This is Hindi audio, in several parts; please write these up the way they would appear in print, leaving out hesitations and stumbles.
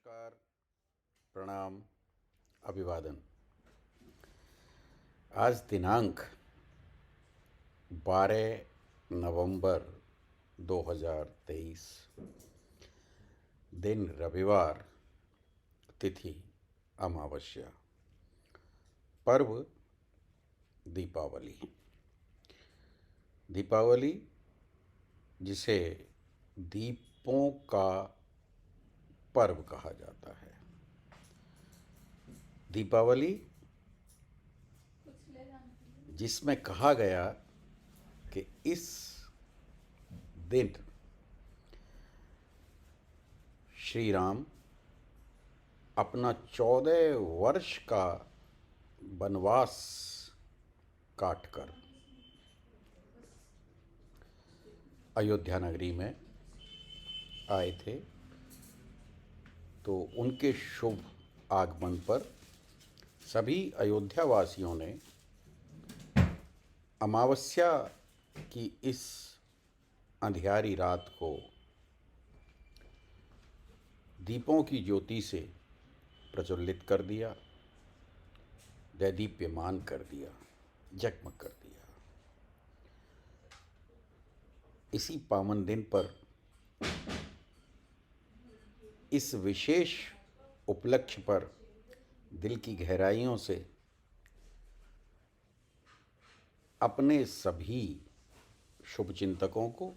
नमस्कार, प्रणाम, अभिवादन। आज दिनांक 12 नवंबर 2023, दिन रविवार, तिथि अमावस्या, पर्व दीपावली। दीपावली जिसे दीपों का पर्व कहा जाता है। दीपावली जिसमें कहा गया कि इस दिन श्री राम अपना 14 वर्ष का वनवास काटकर अयोध्या नगरी में आए थे, तो उनके शुभ आगमन पर सभी अयोध्या वासियों ने अमावस्या की इस अंधियारी रात को दीपों की ज्योति से प्रज्वलित कर दिया, दैदीप्यमान कर दिया, जगमग कर दिया। इसी पावन दिन पर इस विशेष उपलक्ष्य पर दिल की गहराइयों से अपने सभी शुभचिंतकों को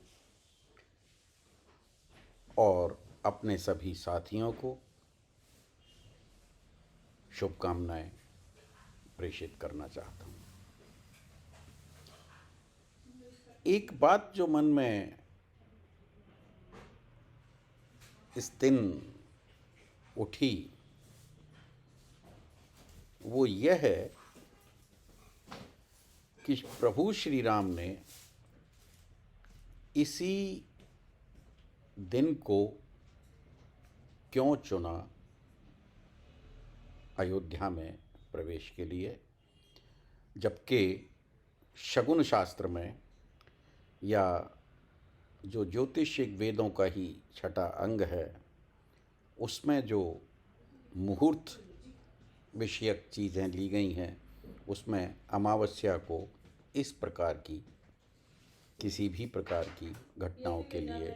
और अपने सभी साथियों को शुभकामनाएं प्रेषित करना चाहता हूँ। एक बात जो मन में इस दिन उठी वो यह है कि प्रभु श्री राम ने इसी दिन को क्यों चुना अयोध्या में प्रवेश के लिए, जबकि शगुन शास्त्र में या जो ज्योतिषिक वेदों का ही छठा अंग है उसमें जो मुहूर्त विषयक चीज़ें ली गई हैं उसमें अमावस्या को इस प्रकार की किसी भी प्रकार की घटनाओं के लिए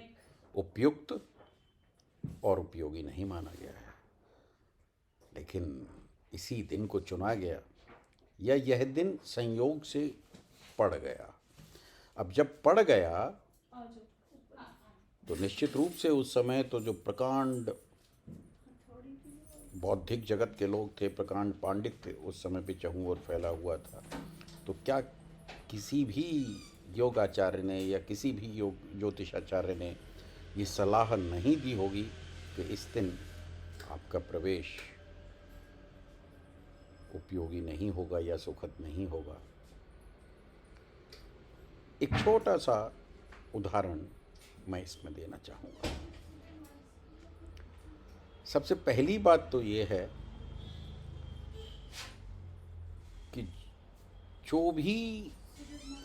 उपयुक्त और उपयोगी नहीं माना गया है, लेकिन इसी दिन को चुना गया या यह दिन संयोग से पड़ गया। अब जब पड़ गया तो निश्चित रूप से उस समय तो जो प्रकांड बौद्धिक जगत के लोग थे, प्रकांड पंडित थे, उस समय पे चहु और फैला हुआ था। तो क्या किसी भी योगाचार्य ने या किसी भी योग ज्योतिषाचार्य ने ये सलाह नहीं दी होगी कि इस दिन आपका प्रवेश उपयोगी नहीं होगा या सुखद नहीं होगा। एक छोटा सा उदाहरण मैं इसमें देना चाहूँगा। सबसे पहली बात तो ये है कि जो भी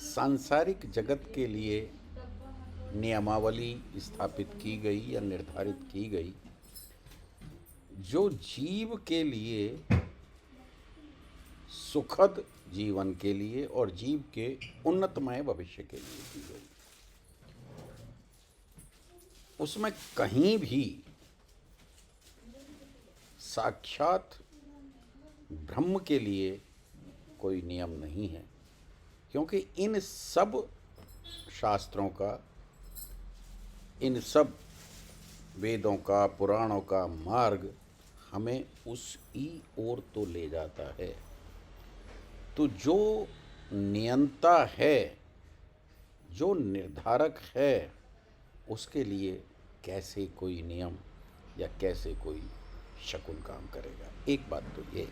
सांसारिक जगत के लिए नियमावली स्थापित की गई या निर्धारित की गई, जो जीव के लिए सुखद जीवन के लिए और जीव के उन्नतमय भविष्य के लिए की गई, उसमें कहीं भी साक्षात ब्रह्म के लिए कोई नियम नहीं है, क्योंकि इन सब शास्त्रों का, इन सब वेदों का, पुराणों का मार्ग हमें उस ही ओर तो ले जाता है। तो जो नियंता है, जो निर्धारक है, उसके लिए कैसे कोई नियम या कैसे कोई शकुन काम करेगा। एक बात तो ये।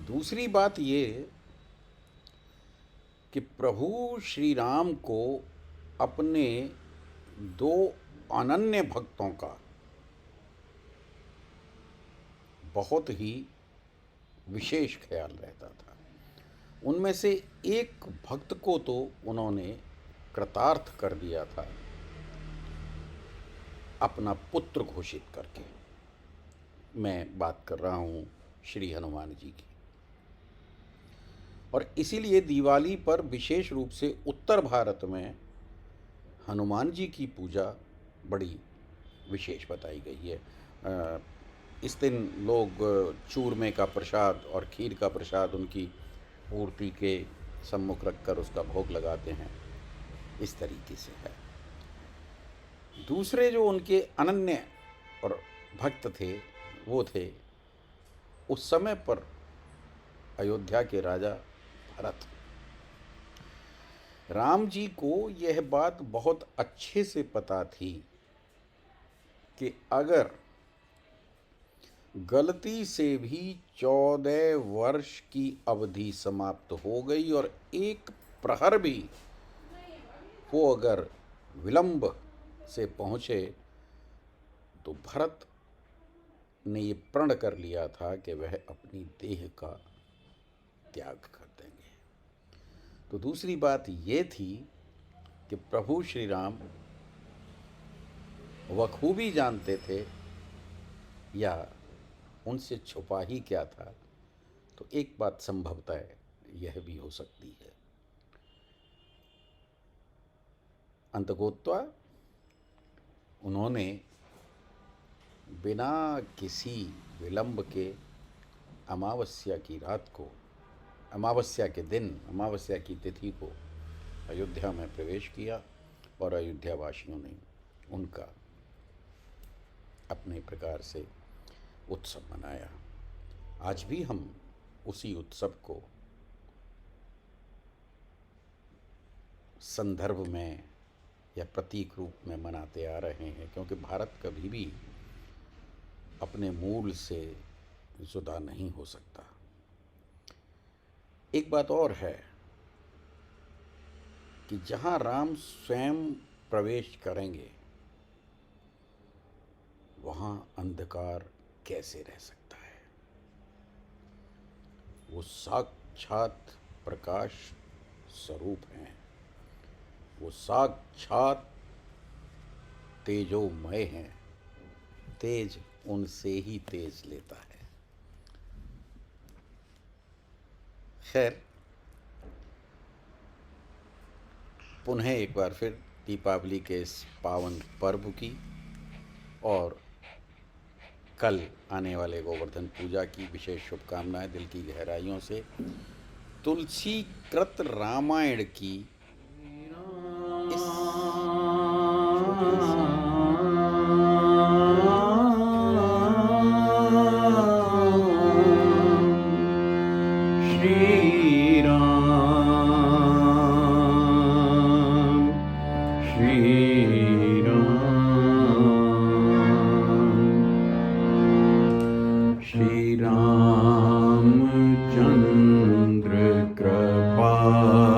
दूसरी बात ये कि प्रभु श्री राम को अपने दो अनन्य भक्तों का बहुत ही विशेष ख्याल रहता था। उनमें से एक भक्त को तो उन्होंने कृतार्थ कर दिया था, अपना पुत्र घोषित करके। मैं बात कर रहा हूँ श्री हनुमान जी की। और इसीलिए दिवाली पर विशेष रूप से उत्तर भारत में हनुमान जी की पूजा बड़ी विशेष बताई गई है। इस दिन लोग चूरमे का प्रसाद और खीर का प्रसाद उनकी मूर्ति के सम्मुख रखकर उसका भोग लगाते हैं। इस तरीके से है। दूसरे जो उनके अनन्य और भक्त थे वो थे उस समय पर अयोध्या के राजा भरत। राम जी को यह बात बहुत अच्छे से पता थी कि अगर गलती से भी 14 वर्ष की अवधि समाप्त हो गई और एक प्रहर भी वो अगर विलंब से पहुँचे तो भरत ने ये प्रण कर लिया था कि वह अपनी देह का त्याग कर देंगे। तो दूसरी बात ये थी कि प्रभु श्री राम बखूबी जानते थे, या उनसे छुपा ही क्या था। तो एक बात संभवतः यह भी हो सकती है, अंततोगत्वा उन्होंने बिना किसी विलंब के अमावस्या की रात को, अमावस्या के दिन, अमावस्या की तिथि को अयोध्या में प्रवेश किया और अयोध्या वासियों ने उनका अपने प्रकार से उत्सव मनाया। आज भी हम उसी उत्सव को संदर्भ में या प्रतीक रूप में मनाते आ रहे हैं, क्योंकि भारत कभी भी अपने मूल से जुदा नहीं हो सकता। एक बात और है कि जहां राम स्वयं प्रवेश करेंगे वहां अंधकार कैसे रह सकता है। वो साक्षात प्रकाश स्वरूप हैं, वो साक्षात तेजोमय हैं। तेज उनसे ही तेज लेता है। खैर, पुनः एक बार फिर दीपावली के इस पावन पर्व की और कल आने वाले गोवर्धन पूजा की विशेष शुभकामनाएं दिल की गहराइयों से। तुलसी कृत रामायण की इस छोटे से श्री राम श्री राम श्री रामचंद्र कृपाल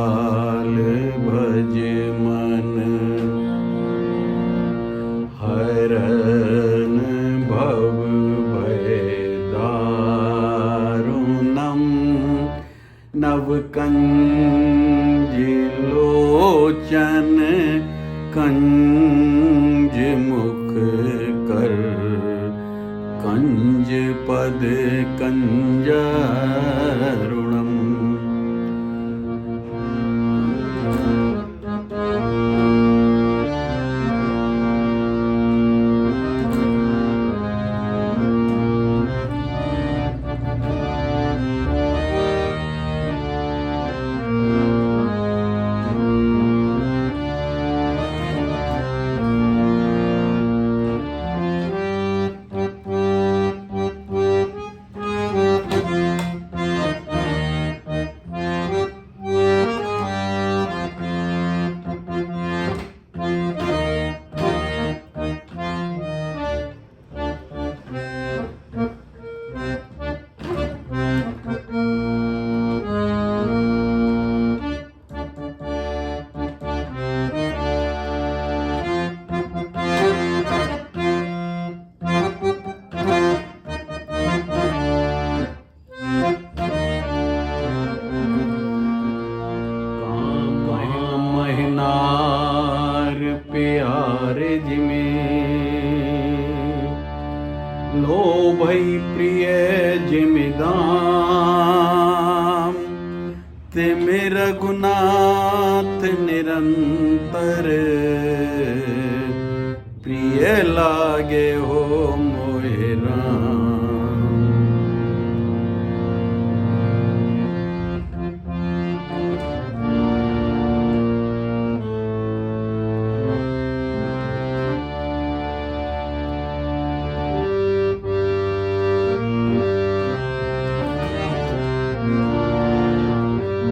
भज मन हरन भव भय दारुणम नव कंज लोचन कंज मुख कर कंज पद कंजरुणम। लो भई प्रिय जिमिदाम तिमि रघुनाथ निरंतर प्रिय लागे हो मोहि राम।